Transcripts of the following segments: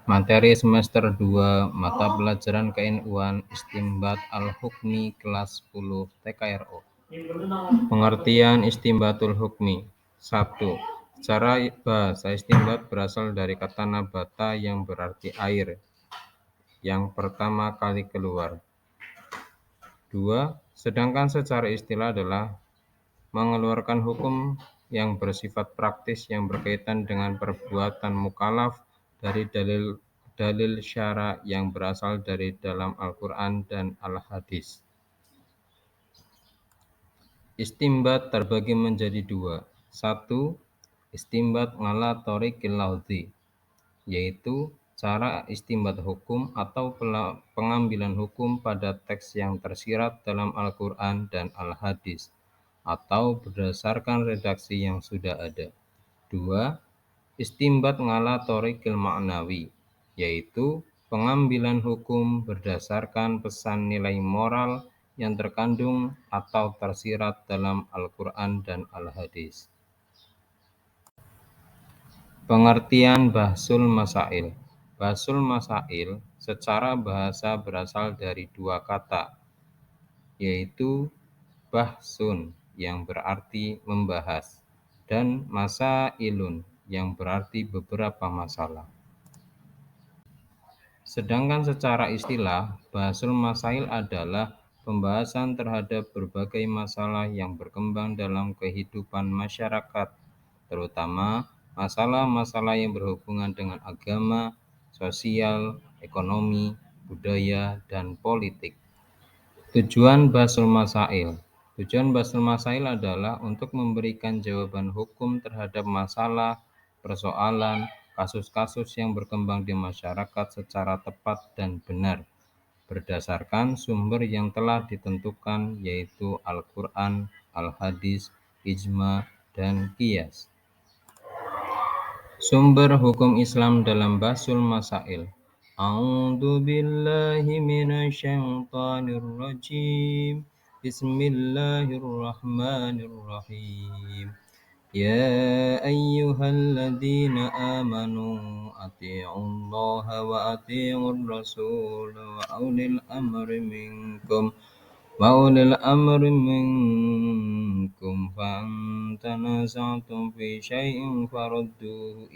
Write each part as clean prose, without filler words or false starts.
Materi semester 2 mata pelajaran KNU-an Istinbat Al-Hukmi kelas 10 TKRO. Pengertian Istinbatul Hukmi. 1. Secara bahasa istinbat berasal dari kata nabata yang berarti air yang pertama kali keluar. 2. Sedangkan secara istilah adalah mengeluarkan hukum yang bersifat praktis yang berkaitan dengan perbuatan mukallaf dari dalil syara yang berasal dari dalam Al-Quran dan Al-Hadis. Istinbat terbagi menjadi dua. 1. Istinbat ngala thoriqil lafzi, yaitu cara istinbat hukum atau pengambilan hukum pada teks yang tersirat dalam Al-Quran dan Al-Hadis atau berdasarkan redaksi yang sudah ada. 2. Istinbat ngala thoriqil ma'nawi, yaitu pengambilan hukum berdasarkan pesan nilai moral yang terkandung atau tersirat dalam Al-Quran dan Al-Hadis. Pengertian Bahsul Masail. Bahsul Masail secara bahasa berasal dari dua kata, yaitu bahsun yang berarti membahas dan masailun yang berarti beberapa masalah. Sedangkan secara istilah, bahsul masail adalah pembahasan terhadap berbagai masalah yang berkembang dalam kehidupan masyarakat, terutama masalah-masalah yang berhubungan dengan agama, sosial, ekonomi, budaya, dan politik. Tujuan bahsul masail. Tujuan bahsul masail adalah untuk memberikan jawaban hukum terhadap masalah, persoalan, kasus-kasus yang berkembang di masyarakat secara tepat dan benar, berdasarkan sumber yang telah ditentukan yaitu Al-Quran, Al-Hadis, Ijma, dan Qiyas. Sumber hukum Islam dalam Bahsul Masail. A'udzu billahi minasyaitonir rajim. Bismillahirrahmanirrahim. Ya ayyuhalladzina amanu atti'ullaha wa atti'ur rasul وأولي الأمر منكم فإن تنازعتم في شيء فردوه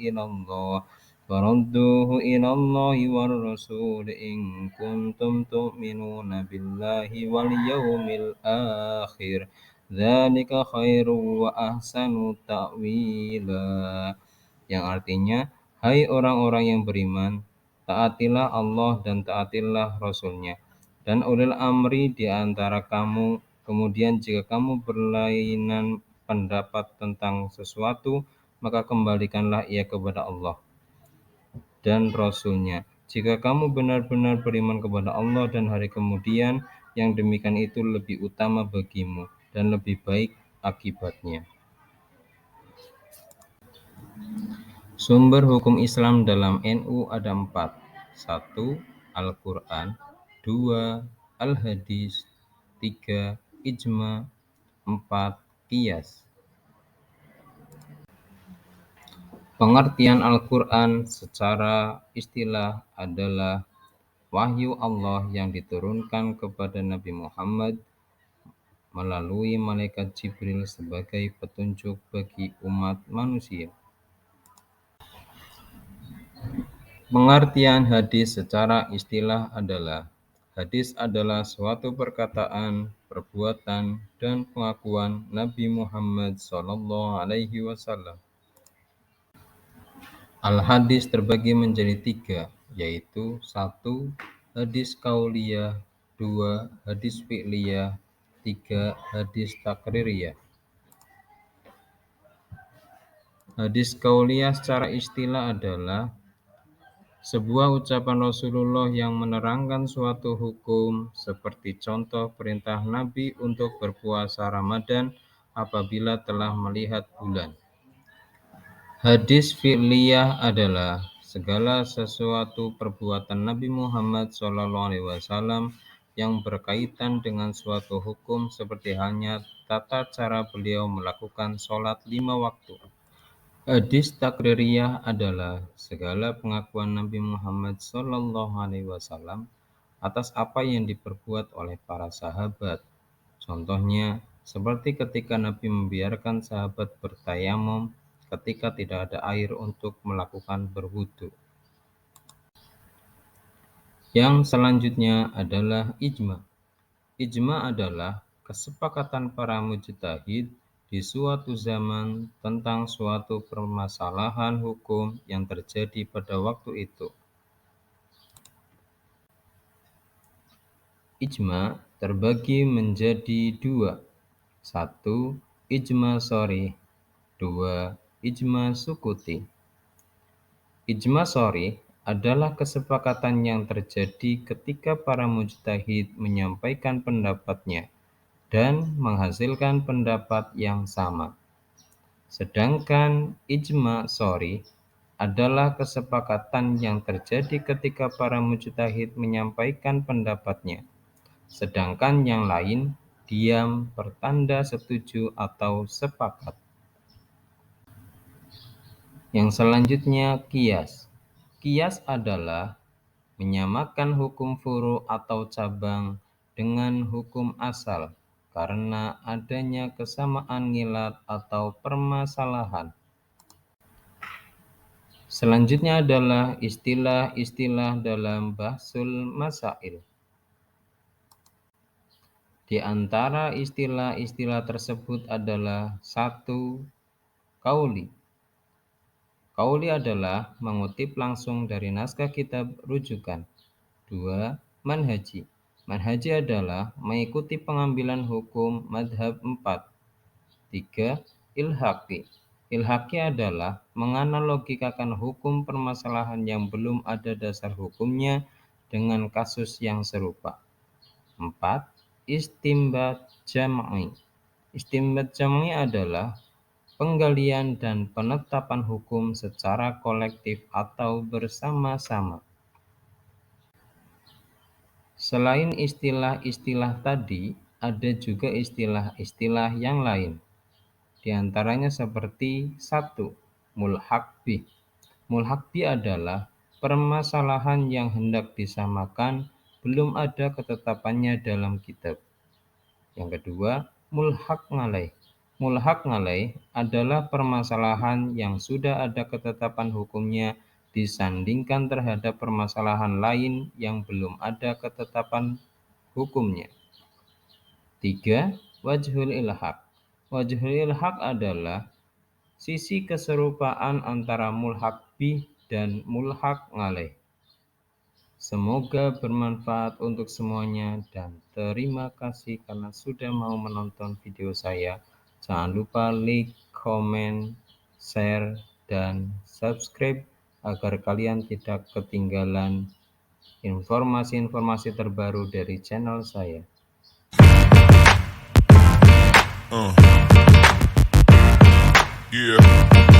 إلى الله والرسول إن كنتم تؤمنون بالله واليوم الآخر ذلك خير وأحسن تأويلا, yang artinya, hai orang-orang yang beriman, taatilah Allah dan taatilah Rasul-Nya dan ulil amri di antara kamu. Kemudian jika kamu berlainan pendapat tentang sesuatu, maka kembalikanlah ia kepada Allah dan Rasul-Nya. Jika kamu benar-benar beriman kepada Allah dan hari kemudian, yang demikian itu lebih utama bagimu dan lebih baik akibatnya. Sumber hukum Islam dalam NU ada 4. 1. Al-Quran. 2. Al-Hadis. 3. Ijma. 4. Qiyas. Pengertian Al-Quran secara istilah adalah wahyu Allah yang diturunkan kepada Nabi Muhammad melalui malaikat Jibril sebagai petunjuk bagi umat manusia. Pengertian hadis secara istilah adalah hadis adalah suatu perkataan, perbuatan, dan pengakuan Nabi Muhammad SAW. Al-Hadis terbagi menjadi 3, yaitu 1. Hadis kauliyah, 2. Hadis fi'liyah, 3. Hadis takririyah. Hadis kauliyah secara istilah adalah sebuah ucapan Rasulullah yang menerangkan suatu hukum, seperti contoh perintah Nabi untuk berpuasa Ramadan apabila telah melihat bulan. Hadis fi'liyah adalah segala sesuatu perbuatan Nabi Muhammad SAW yang berkaitan dengan suatu hukum, seperti halnya tata cara beliau melakukan sholat 5 waktu. Hadis takririyah adalah segala pengakuan Nabi Muhammad SAW atas apa yang diperbuat oleh para sahabat. Contohnya, seperti ketika Nabi membiarkan sahabat bertayamum ketika tidak ada air untuk melakukan berwudu. Yang selanjutnya adalah ijma. Ijma adalah kesepakatan para mujtahid di suatu zaman tentang suatu permasalahan hukum yang terjadi pada waktu itu. Ijma terbagi menjadi dua. Satu, ijma sharih. Dua, ijma sukuti. Ijma sharih adalah kesepakatan yang terjadi ketika para mujtahid menyampaikan pendapatnya dan menghasilkan pendapat yang sama. Sedangkan ijma sharih adalah kesepakatan yang terjadi ketika para mujtahid menyampaikan pendapatnya, sedangkan yang lain diam bertanda setuju atau sepakat. Yang selanjutnya qiyas. Qiyas adalah menyamakan hukum furu atau cabang dengan hukum asal karena adanya kesamaan ngilat atau permasalahan. Selanjutnya adalah istilah-istilah dalam bahsul masail. Di antara istilah-istilah tersebut adalah satu, qauli. Qauli adalah mengutip langsung dari naskah kitab rujukan. Dua, manhaji. Manhaji adalah mengikuti pengambilan hukum madhab 4. Tiga, ilhaqi. Ilhaqi adalah menganalogikakan hukum permasalahan yang belum ada dasar hukumnya dengan kasus yang serupa. 4. Istimbat jam'i. Istimbat jam'i adalah penggalian dan penetapan hukum secara kolektif atau bersama-sama. Selain istilah-istilah tadi, ada juga istilah-istilah yang lain. Di antaranya seperti 1. Mulhaq bih. Mulhaq bih adalah permasalahan yang hendak disamakan, belum ada ketetapannya dalam kitab. Yang kedua, mulhaq ngalaih. Mulhaq ngalaih adalah permasalahan yang sudah ada ketetapan hukumnya disandingkan terhadap permasalahan lain yang belum ada ketetapan hukumnya. 3. Wajhul ilhaq. Wajhul ilhaq adalah sisi keserupaan antara mulhaq bih dan mulhaq ngalaih. Semoga bermanfaat untuk semuanya dan terima kasih karena sudah mau menonton video saya. Jangan lupa like, comment, share, dan subscribe agar kalian tidak ketinggalan informasi-informasi terbaru dari channel saya. Yeah.